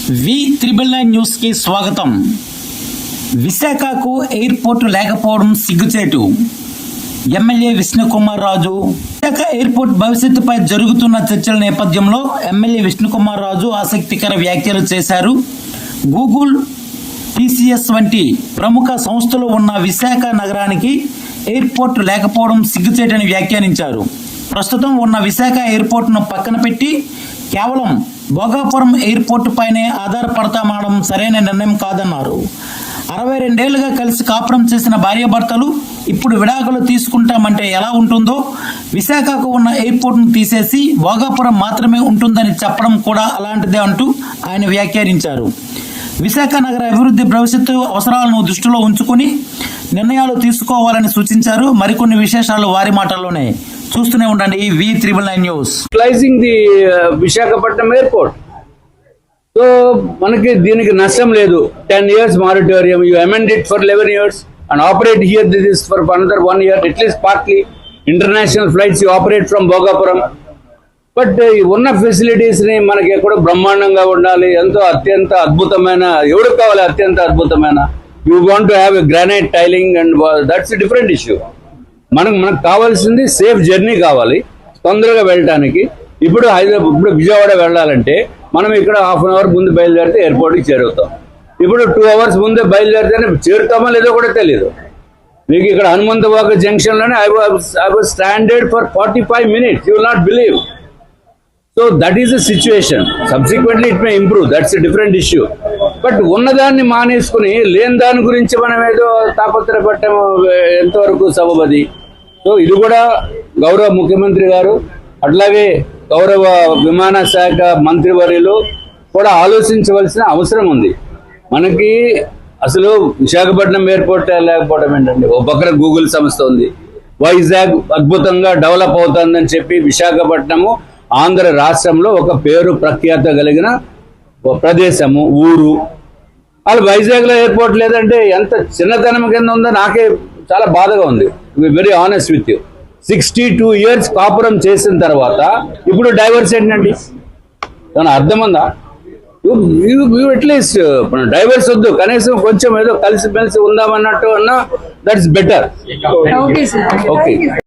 V9 news కి స్వాగతం. విశాఖకు ఎయిర్పోర్ట్ లేకపోవడం సిగ్గుచేటు. ఎమ్మెల్యే విష్ణుకుమార్ రాజు. విశాఖ ఎయిర్పోర్ట్ భవిష్యత్తుపై జరుగుతున్న చర్చల నేపథ్యంలో ఎమ్మెల్యే విష్ణుకుమార్ రాజు ఆసక్తికర వ్యాఖ్యలు చేశారు. గూగుల్, టీసీఎస్ వంటి ప్రముఖ సంస్థలు ఉన్న విశాఖ నగరానికి ఎయిర్పోర్ట్ లేకపోవడం సిగ్గుచేటని వ్యాఖ్యానించారు. ప్రస్తుతం ఉన్న విశాఖ ఎయిర్పోర్ట్ను పక్కన పెట్టి కేవలం భోగాపురం ఎయిర్పోర్టు పైనే ఆధారపడతామనడం సరైన నిర్ణయం కాదన్నారు. 62 ఏళ్లుగా కలిసి కాపురం చేసిన భార్యాభర్తలు ఇప్పుడు విడాకులు తీసుకుంటామంటే ఎలా ఉంటుందో, విశాఖకు ఉన్న ఎయిర్పోర్ట్ను తీసేసి భోగాపురం మాత్రమే ఉంటుందని చెప్పడం కూడా అలాంటిదే అంటూ ఆయన వ్యాఖ్యానించారు. విశాఖ నగర అభివృద్ధి భవిష్యత్తు అవసరాలను దృష్టిలో ఉంచుకుని నిర్ణయాలు తీసుకోవాలని సూచించారు. మరికొన్ని విశేషాలు వారి మాటల్లోనే. చూస్తూనే ఉండండి V9 news. The Visakhapatnam airport. So మనకి దీనికి నష్టం లేదు. 10 years moratorium, you amend it for 11 years and operate here this for another 1 year, at least partly. International flights you operate from Bhogapuram. But ఉన్న ఫెసిలిటీస్ ని మనకి ఎక్కడో బ్రహ్మాండంగా ఉండాలి, ఎంతో అత్యంత అద్భుతమైన, ఎవరికి కావాలి అత్యంత అద్భుతమైన, you want to have a granite tiling and that's different issue. మనకు కావాల్సింది సేఫ్ జర్నీ కావాలి, తొందరగా వెళ్ళటానికి. ఇప్పుడు విజయవాడ వెళ్ళాలంటే మనం ఇక్కడ ½ an hour ముందు బయలుదేరితే ఎయిర్పోర్ట్కి చేరుతాం. ఇప్పుడు 2 hours ముందే బయలుదేరితేనే చేరుతామో లేదో కూడా తెలియదు. మీకు ఇక్కడ హనుమంతవాక జంక్షన్లోనే I was standard for 45 minutes, you will not believe. So that is the situation. Subsequently it may improve, that's a different issue. But ఉన్నదాన్ని మానేసుకుని లేని దాని గురించి మనం ఏదో తాపత్రపడటం ఎంతవరకు సబబది. సో ఇది కూడా గౌరవ ముఖ్యమంత్రి గారు, అట్లాగే గౌరవ విమాన శాఖ మంత్రివర్యులు కూడా ఆలోచించవలసిన అవసరం ఉంది. మనకి అసలు విశాఖపట్నం ఎయిర్పోర్ట్ లేకపోవడం ఏంటండి. ఓ పక్కన గూగుల్ సంస్థ ఉంది, వైజాగ్ అద్భుతంగా డెవలప్ అవుతుందని చెప్పి విశాఖపట్నము ఆంధ్ర రాష్ట్రంలో ఒక పేరు ప్రఖ్యాత కలిగిన ప్రదేశము, ఊరు. వాళ్ళు వైజాగ్లో ఎయిర్పోర్ట్ లేదంటే ఎంత చిన్నతనం కింద ఉందో నాకే చాలా బాధగా ఉంది. Very honest with you. 62 years కాపురం చేసిన తర్వాత ఇప్పుడు డైవర్స్ ఏంటండి? దాని అర్థం ఉందా? అట్లీస్ట్ డైవర్స్ వద్దు, కనీసం కొంచెం ఏదో కలిసిమెలిసి ఉందామన్నట్టు అన్నా దట్స్ బెటర్. ఓకే.